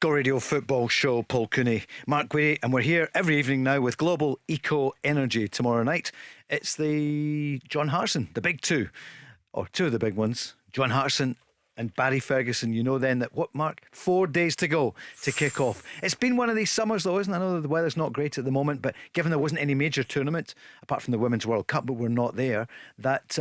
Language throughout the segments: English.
Go Radio Football Show, Paul Cooney, Mark Guidi, and we're here every evening now with Global Eco Energy. Tomorrow night it's the John Hartson, the big two, or two of the big ones, John Hartson and Barry Ferguson. You know then that, what, Mark, 4 days to go to kick off. It's been one of these summers though, isn't it? I know that the weather's not great at the moment, but given there wasn't any major tournament apart from the Women's World Cup, but we're not there, that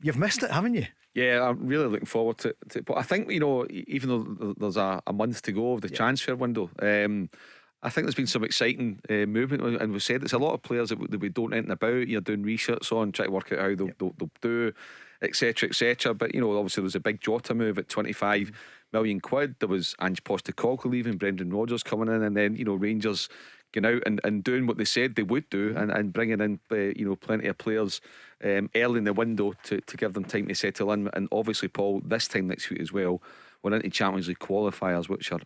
you've missed it, haven't you? Yeah, I'm really looking forward to it. But I think, even though there's a month to go of the transfer window, I think there's been some exciting movement. And we've said it's a lot of players that we don't anything about. You're doing research on, trying to work out how they'll do, etc, etc. But, obviously there was a big Jota move at 25 million quid. There was Ange Postecoglou leaving, Brendan Rodgers coming in, and then, Rangers going out and doing what they said they would do, and bringing in plenty of players early in the window to give them time to settle in. And obviously, Paul, this time next week as well, we're into Champions League qualifiers, which are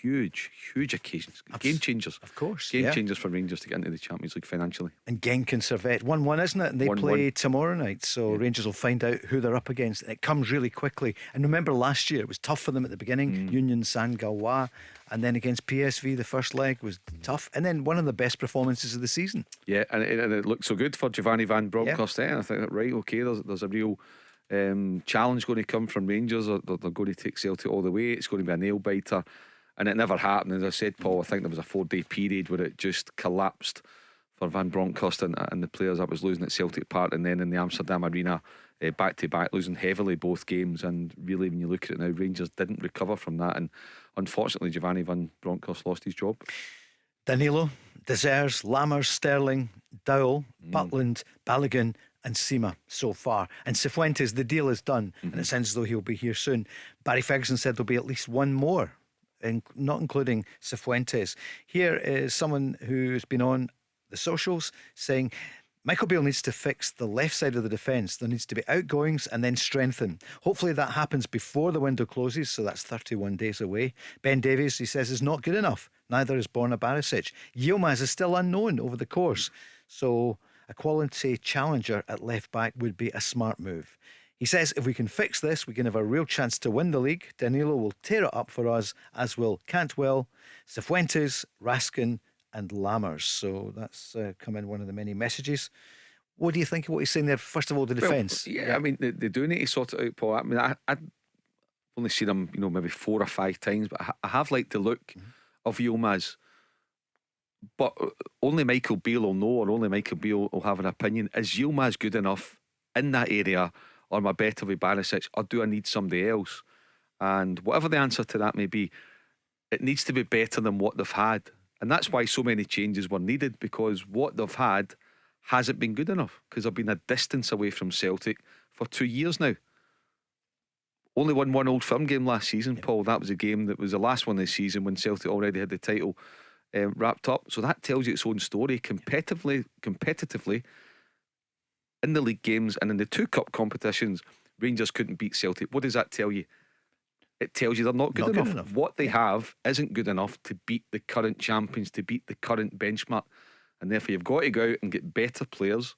huge occasions, game changers, of course, game changers for Rangers to get into the Champions League financially. And Genk and Servette 1-1, isn't it? And they 1-1. play tomorrow night, so Rangers will find out who they're up against. It comes really quickly. And remember, last year it was tough for them at the beginning. Union Saint-Gallois, and then against PSV the first leg was tough, and then one of the best performances of the season. Yeah, and it looked so good for Giovanni Van Bronckhorst. I think, right, okay, there's a real challenge going to come from Rangers. They're going to take Celtic all the way. It's going to be a nail biter, and it never happened. As I said, Paul, I think there was a 4-day period where it just collapsed for Van Bronckhorst and the players that was losing at Celtic Park, and then in the Amsterdam Arena, back to back, losing heavily both games. And really, when you look at it now, Rangers didn't recover from that, and unfortunately Giovanni Van Bronckhorst lost his job. Danilo, Desers, Lammers, Sterling, Dowell, Butland, Balogun and Sima so far. And Cifuentes, the deal is done, and it sounds as though he'll be here soon. Barry Ferguson said there'll be at least one more, not including Cifuentes. Here is someone who's been on the socials saying Michael Beale needs to fix the left side of the defence. There needs to be outgoings and then strengthen. Hopefully that happens before the window closes, so that's 31 days away. Ben Davies, he says, is not good enough. Neither is Borna Barisic. Yilmaz is still unknown over the course, so a quality challenger at left back would be a smart move. He says if we can fix this, we can have a real chance to win the league. Danilo will tear it up for us, as will Cantwell, Cifuentes, Raskin and Lammers. So that's come in one of the many messages. What do you think of what he's saying there? First of all, the defence. Well, I mean, they do need to sort it out, Paul. I mean, I've only seen him, maybe 4 or 5 times, but I have liked the look of Yilmaz. But only Michael Beale will know, or only Michael Beale will have an opinion. Is Yilmaz good enough in that area, or am I better with Barisic, or do I need somebody else? And whatever the answer to that may be, it needs to be better than what they've had. And that's why so many changes were needed, because what they've had hasn't been good enough, because they've been a distance away from Celtic for 2 years now. Only won one Old Firm game last season, Paul. That was a game that was the last one this season when Celtic already had the title wrapped up. So that tells you its own story. Competitively in the league games and in the 2 cup competitions, Rangers couldn't beat Celtic. What does that tell you? It tells you they're not good enough. What they have isn't good enough to beat the current champions, to beat the current benchmark. And therefore you've got to go out and get better players,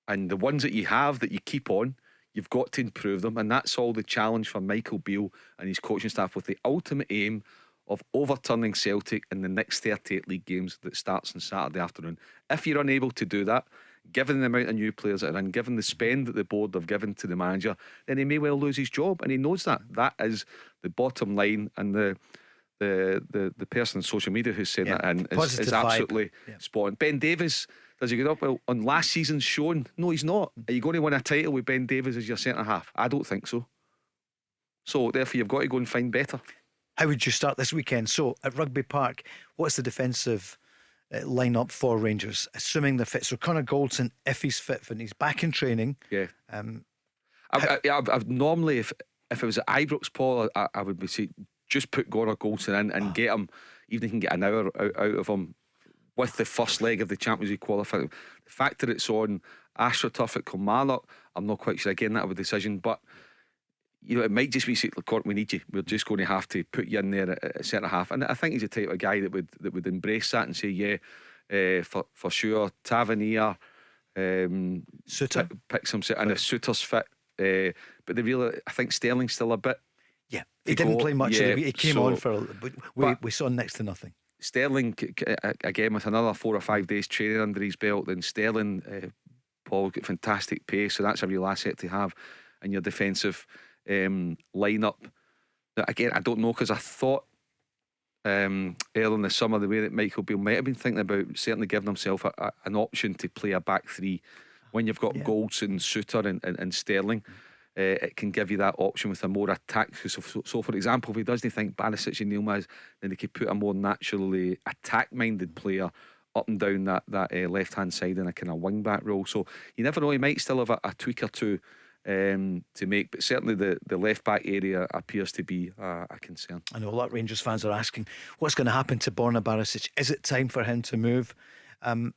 and the ones that you have that you keep on, you've got to improve them. And that's all the challenge for Michael Beale and his coaching staff, with the ultimate aim of overturning Celtic in the next 38 league games that starts on Saturday afternoon. If you're unable to do that, given the amount of new players that are in, given the spend that the board have given to the manager, then he may well lose his job, and he knows that. That is the bottom line. And the person on social media who's saying that is absolutely spot on. Ben Davies, does he get up on last season's showing? No, he's not. Are you going to win a title with Ben Davies as your centre half? I don't think so. So therefore you've got to go and find better. How would you start this weekend? So at Rugby Park, what's the defensive line-up for Rangers, assuming they're fit? So Connor Goldson, if he's fit and he's back in training, I've normally, if it was at Ibrox, Paul, I would be saying just put Connor Goldson in and get him, even if you can get an hour out of him with the first leg of the Champions League qualifying. The fact that it's on AstroTurf at Kilmarnock, I'm not quite sure. Again, that was a decision, but it might just be, we need you. We're just going to have to put you in there at centre half. And I think he's the type of guy that would embrace that and say, for sure. Tavernier, Suter picks him, and if Suter's fit, but I think Sterling's still a bit Yeah, he didn't play much of the week. He came on but we saw next to nothing. Sterling, again, with another 4 or 5 days training under his belt, then Sterling, Paul, got fantastic pace, so that's a real asset to have in your defensive lineup. Now, again, I don't know, because I thought earlier in the summer, the way that Michael Beale might have been thinking about certainly giving himself an option to play a back three when you've got Goldson, Suter and Sterling. It can give you that option with a more attack. So for example, if he doesn't think Barisic and Yilmaz, then they could put a more naturally attack-minded player up and down that left-hand side in a kind of wing-back role. So you never know, he might still have a tweak or two to make, but certainly the left-back area appears to be a concern. I know a lot of Rangers fans are asking, what's going to happen to Borna Barisic? Is it time for him to move?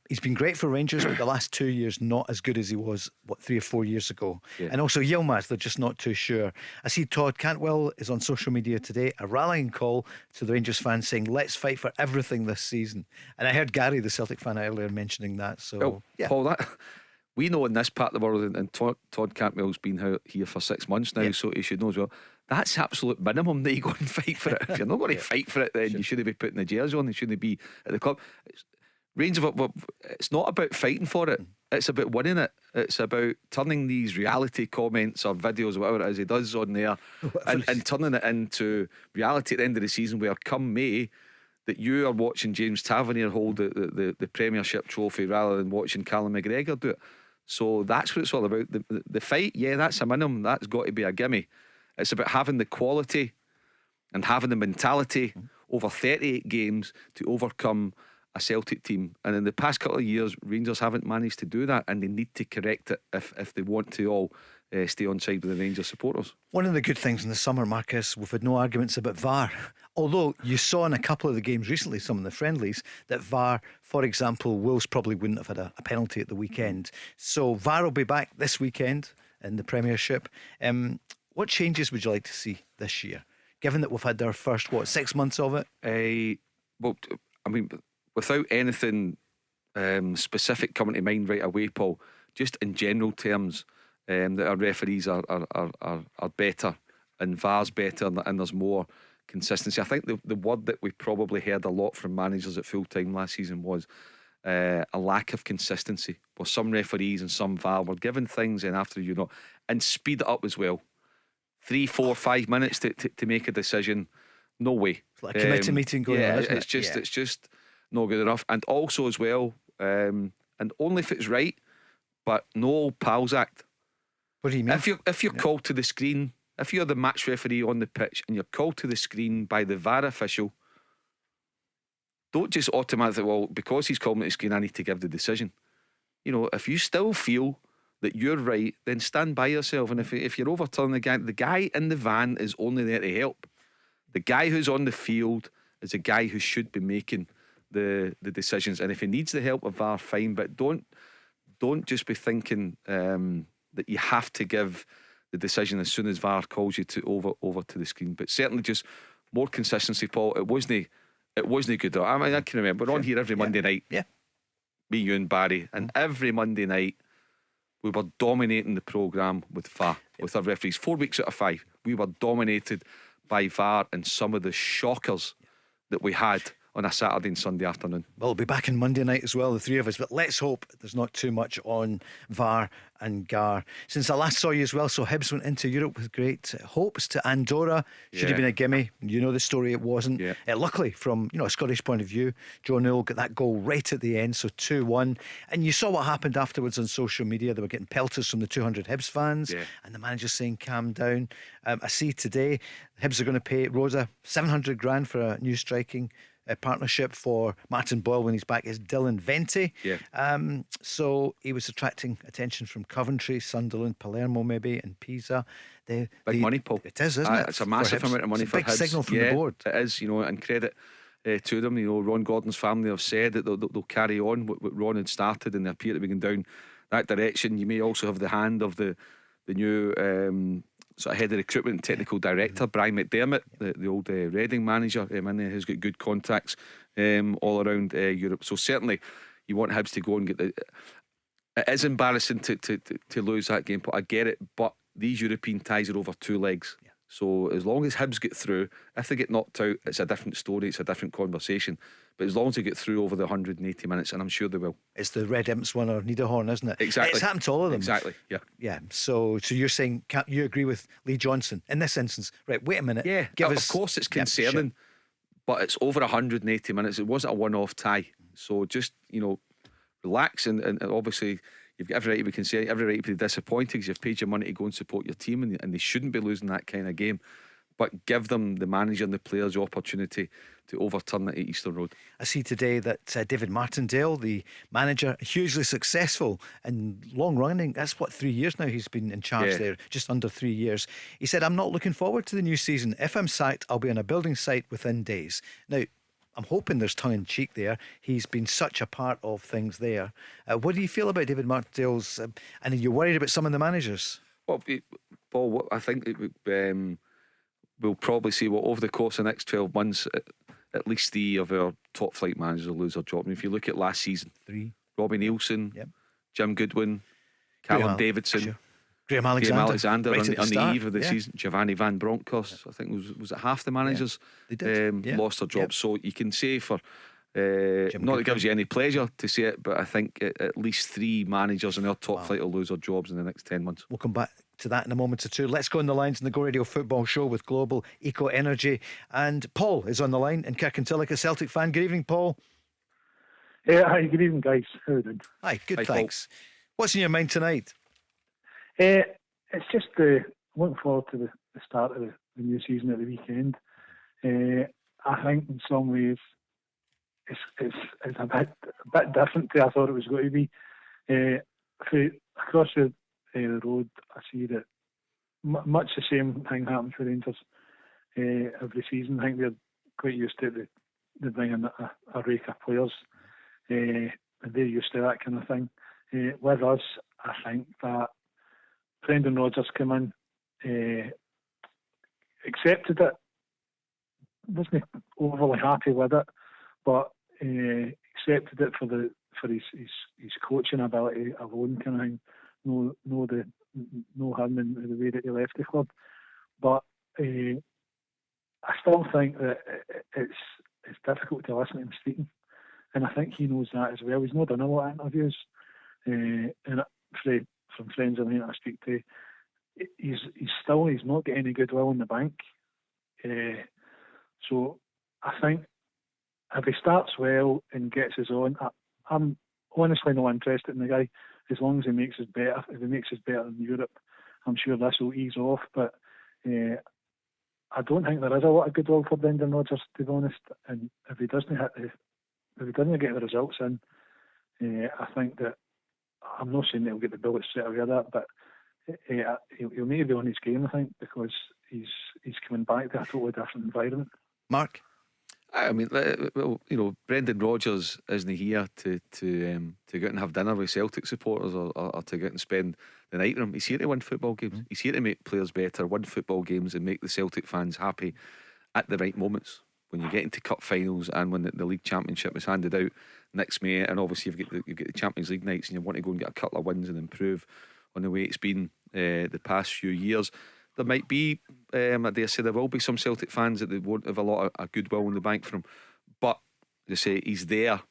He's been great for Rangers, but the last 2 years not as good as he was 3 or 4 years ago. And also Yilmaz, they're just not too sure. I see Todd Cantwell is on social media today, a rallying call to the Rangers fans saying let's fight for everything this season. And I heard Gary, the Celtic fan, earlier mentioning that. So Paul, that we know in this part of the world, and Todd Cantwell's been here for 6 months now, so he should know as well, that's absolute minimum that you go and fight for it. If you're not going to fight for it, then you shouldn't be putting the jersey on. You shouldn't be at the club. Rangers, it's not about fighting for it, it's about winning it. It's about turning these reality comments or videos or whatever it is he does on there and turning it into reality at the end of the season, where come May that you are watching James Tavernier hold the Premiership trophy rather than watching Callum McGregor do it. So that's what it's all about. The fight, that's a minimum, that's got to be a gimme. It's about having the quality and having the mentality over 38 games to overcome a Celtic team, and in the past couple of years Rangers haven't managed to do that, and they need to correct it if they want to all stay on side with the Rangers supporters. One of the good things in the summer, Marcus, we've had no arguments about VAR, although you saw in a couple of the games recently, some of the friendlies, that VAR, for example, Wolves probably wouldn't have had a penalty at the weekend. So VAR will be back this weekend in the Premiership. What changes would you like to see this year, given that we've had our first 6 months of it? Well, I mean, without anything specific coming to mind right away, Paul, just in general terms, that our referees are better and VAR's better, and there's more consistency. I think the word that we probably heard a lot from managers at full time last season was a lack of consistency. Well, some referees and some VAR were given things and after and speed it up as well. 3, 4, 5 minutes to make a decision. No way. It's like a committee meeting going on, isn't it? It's just not good enough. And also as well, and only if it's right, but no Pals Act. What do you mean? If you're called to the screen, if you're the match referee on the pitch and you're called to the screen by the VAR official, don't just automatically, well, because he's called me to the screen, I need to give the decision. If you still feel that you're right, then stand by yourself. And if you're overturning the guy in the van is only there to help. The guy who's on the field is a guy who should be making the decisions, and if he needs the help of VAR, fine, but don't just be thinking that you have to give the decision as soon as VAR calls you to over to the screen. But certainly just more consistency, Paul. It wasn't good though. I mean, I can remember we're on here every Monday night, me, you and Barry, and every Monday night we were dominating the programme with VAR, with our referees. 4 weeks out of 5 we were dominated by VAR and some of the shockers that we had on a Saturday and Sunday afternoon. Well, we'll be back on Monday night as well, the three of us, but let's hope there's not too much on VAR and GAR. Since I last saw you as well, so Hibs went into Europe with great hopes to Andorra. Should have been a gimme. You know the story, it wasn't. Luckily, from a Scottish point of view, Joe Newell got that goal right at the end, so 2-1. And you saw what happened afterwards on social media. They were getting pelters from the 200 Hibs fans, and the manager saying calm down. I see today Hibs are going to pay Rosa 700 grand for a new striking partnership for Martin Boyle when he's back is Dylan Vente. So he was attracting attention from Coventry, Sunderland, Palermo maybe, and Pisa. Big money, Paul. It is, isn't it? It's a massive amount of money for Hibs. Big signal from the board. It is, and credit to them. Ron Gordon's family have said that they'll carry on what Ron had started, and they appear to be going down that direction. You may also have the hand of the new sort of head of recruitment and technical director, Brian McDermott, the old Reading manager, and who's got good contacts all around Europe. So certainly you want Hibs to go and get it is embarrassing to lose that game, but I get it. But these European ties are over two legs. So as long as Hibs get through, if they get knocked out, it's a different story, it's a different conversation. But as long as they get through over the 180 minutes, and I'm sure they will. It's the Red Imps one or Niederhorn, isn't it? Exactly. It's happened to all of them. Exactly, yeah. Yeah. So you're saying, can't you agree with Lee Johnson in this instance? Right, wait a minute. Yeah, of course it's concerning, sure. but it's over 180 minutes. It wasn't a one-off tie. So just, relax, and obviously you've got every right to be concerned, every right to be disappointed, because you've paid your money to go and support your team, and they shouldn't be losing that kind of game. But give them, the manager and the players, the opportunity to overturn it at Easter Road. I see today that David Martindale, the manager, hugely successful and long running. That's 3 years now he's been in charge there, just under 3 years. He said, I'm not looking forward to the new season. If I'm sacked, I'll be on a building site within days. Now, I'm hoping there's tongue in cheek there. He's been such a part of things there. What do you feel about David Martindale's? And are you worried about some of the managers? Well, Paul, I think we'll probably see over the course of the next 12 months, at least 3 of our top flight managers will lose their job. And if you look at last season, 3. Robbie Nielsen, Yep. Jim Goodwin, Callum Davidson, Sure. Graham Alexander right right on the eve of the yeah. season. Giovanni Van Bronckhorst, I think was it half the managers They did. lost their jobs. Yep. So you can say for not that it gives you any pleasure to say it, but I think at least 3 managers in our top flight will lose their jobs in the next 10 months. We'll come back to that in a moment or two. Let's go on the lines in the Go Radio Football Show with Global Eco Energy, and Paul is on the line in Kirkintilloch, a Celtic fan. Good evening, Paul. Hi, good evening, guys. How are you doing? Hi, good, Hi, thanks. What's in your mind tonight? It's just looking forward to the start of the new season at the weekend. I think in some ways it's a bit different to I thought it was going to be. Across the road, I see that much the same thing happens for Rangers every season. I think they're quite used to the bringing a rake of players, and they're used to that kind of thing. With us, I think that Brendan Rodgers came in, accepted it, wasn't overly happy with it, but accepted it for his coaching ability alone, kind of thing. No him in the way that he left the club, but I still think that it's difficult to listen to him speaking, and I think he knows that as well. He's not done a lot of interviews, and from friends I speak to, he's not got any goodwill in the bank. So I think if he starts well and gets us on, I'm honestly not interested in the guy. As long as he makes us better, if he makes us better in Europe, I'm sure this will ease off. But I don't think there is a lot of goodwill for Brendan Rodgers, to be honest. And if he doesn't get the results in, I think that, I'm not saying that he'll get the bullets straight away of that, but he'll need to be on his game, I think, because he's coming back to a totally different environment. Mark? I mean, well, Brendan Rodgers isn't here to go out and have dinner with Celtic supporters or to go out and spend the night with them. He's here to win football games. He's here to make players better, win football games, and make the Celtic fans happy at the right moments. When you get into cup finals and when the league championship is handed out next May, and obviously you've got the Champions League nights, and you want to go and get a couple of wins and improve on the way it's been the past few years. There might be, I dare say, there will be some Celtic fans that they won't have a lot of goodwill in the bank from, but they say he's there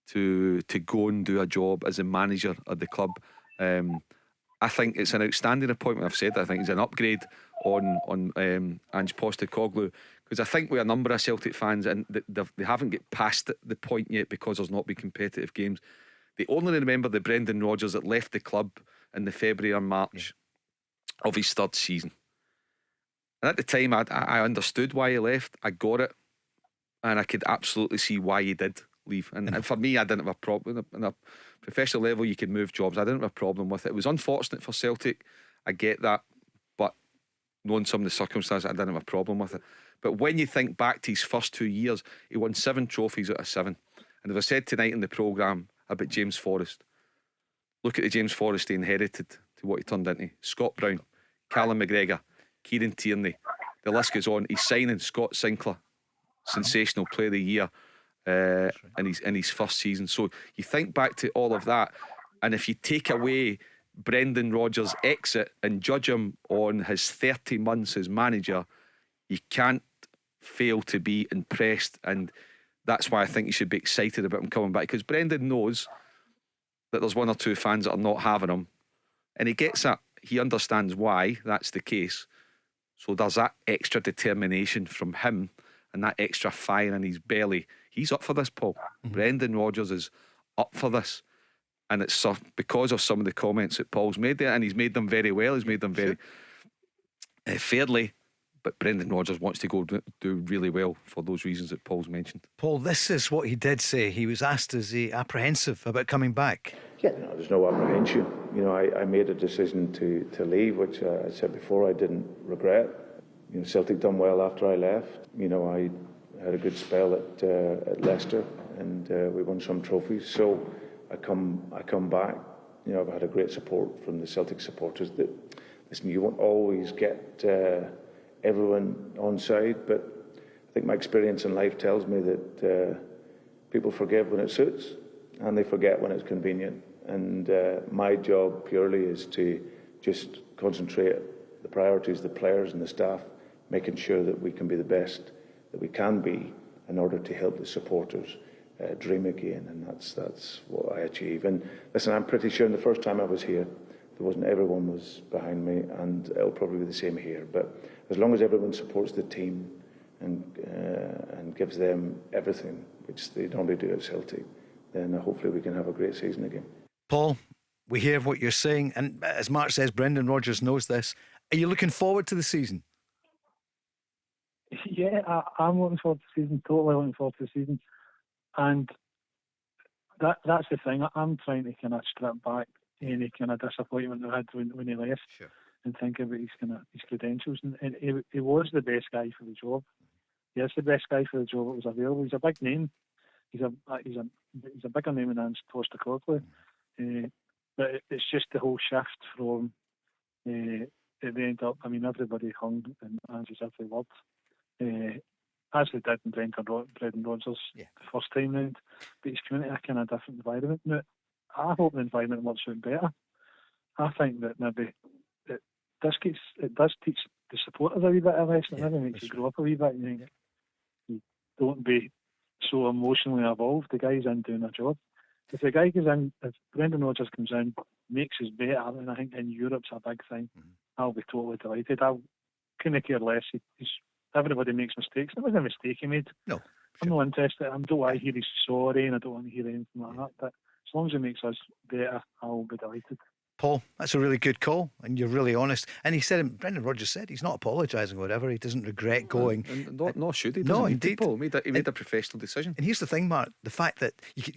to go and do a job as a manager of the club. I think it's an outstanding appointment. I've said that I think it's an upgrade on Ange Postecoglou, because I think with a number of Celtic fans, and they haven't get past the point yet because there's not been competitive games. They only remember the Brendan Rodgers that left the club in the February or March of his third season. And at the time, I understood why he left. I got it, and I could absolutely see why he did leave. And for me, I didn't have a problem. On a professional level, you can move jobs. I didn't have a problem with it. It was unfortunate for Celtic. I get that, but knowing some of the circumstances, I didn't have a problem with it. But when you think back to his first 2 years, he won 7 trophies out of 7. And as I said tonight in the programme about James Forrest, look at the James Forrest he inherited to what he turned into. Scott Brown, Callum McGregor, Kieran Tierney, the list goes on. He's signing Scott Sinclair, sensational player of the year in his first season. So you think back to all of that, and if you take away Brendan Rodgers' exit and judge him on his 30 months as manager, you can't fail to be impressed. And that's why I think you should be excited about him coming back, because Brendan knows that there's one or two fans that are not having him, and he gets that. He understands why that's the case. So there's that extra determination from him and that extra fire in his belly. He's up for this, Paul. Brendan Rodgers is up for this. And it's because of some of the comments that Paul's made there, and he's made them very well. He's made them very fairly. But Brendan Rodgers wants to go do really well for those reasons that Paul's mentioned. Paul, this is what he did say. He was asked, is he apprehensive about coming back? Yeah, no, there's no apprehension. I made a decision to leave, which I said before I didn't regret. Celtic done well after I left. I had a good spell at Leicester, and we won some trophies. So I come back. I've had a great support from the Celtic supporters. Listen, you won't always get everyone on side, but I think my experience in life tells me that people forgive when it suits and they forget when it's convenient. And my job purely is to just concentrate the priorities, the players and the staff, making sure that we can be the best that we can be in order to help the supporters dream again. And that's what I achieve. And listen, I'm pretty sure the first time I was here, everyone was behind me, and it'll probably be the same here. But as long as everyone supports the team and gives them everything, which they normally do at Celtic, then hopefully we can have a great season again. Paul, we hear what you're saying, and as Mark says, Brendan Rodgers knows this. Are you looking forward to the season? Yeah, I'm looking forward to the season, totally looking forward to the season. And that's the thing. I'm trying to kind of strip back any kind of disappointment I had when he left, and think about his credentials. And he was the best guy for the job. He is the best guy for the job that was available. He's a big name. He's a bigger name than Postecoglou. But it's just the whole shift from they end up. I mean, everybody hung and answers every word, as they did in Brendan Rodgers the first time round. But he's coming into a kind of different environment now. I hope the environment works out better. I think that maybe it does teach the supporters a wee bit of a lesson. It maybe makes you grow up a wee bit. You don't be so emotionally involved. The guy's in doing a job. If the guy goes in, if Brendan Rodgers comes in, makes us better, and I think in Europe's a big thing, I'll be totally delighted. I couldn't care less. Everybody makes mistakes. It wasn't a mistake he made. No. I'm not interested. I don't want to hear he's sorry, and I don't want to hear anything like that. But as long as it makes us better, I'll be delighted. Paul, that's a really good call, and you're really honest. And he said, Brendan Rodgers said, he's not apologising or whatever. He doesn't regret going. Nor should he. No, indeed. Paul he made a professional decision. And here's the thing, Mark: the fact that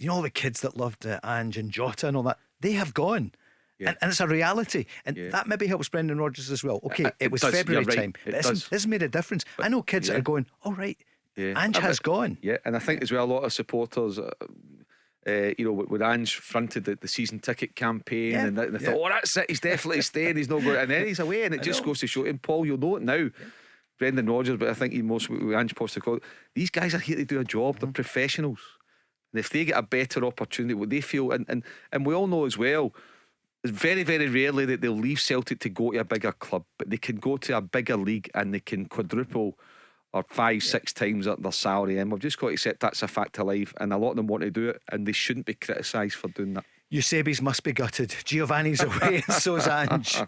all the kids that loved Ange and Jota and all that, they have gone. Yeah. And it's a reality, and that maybe helps Brendan Rodgers as well. Okay, it was February time. This has made a difference. But I know kids that are going, all right, Ange has gone. Yeah, and I think as well a lot of supporters, when Ange fronted the season ticket campaign, and they thought, oh, that's it, he's definitely staying, he's not going, and then he's away, and it just goes to show. And Paul, you'll know it now. Brendan Rodgers, but I think most with Ange Postecoglou, these guys are here to do a job. They're professionals, and if they get a better opportunity, what they feel, and we all know as well. It's very, very rarely that they'll leave Celtic to go to a bigger club, but they can go to a bigger league and they can quadruple or 5-6 times their salary. And we've just got to accept that's a fact of life, and a lot of them want to do it, and they shouldn't be criticised for doing that. Eusebi's must be gutted. Giovanni's away, and so's Ange.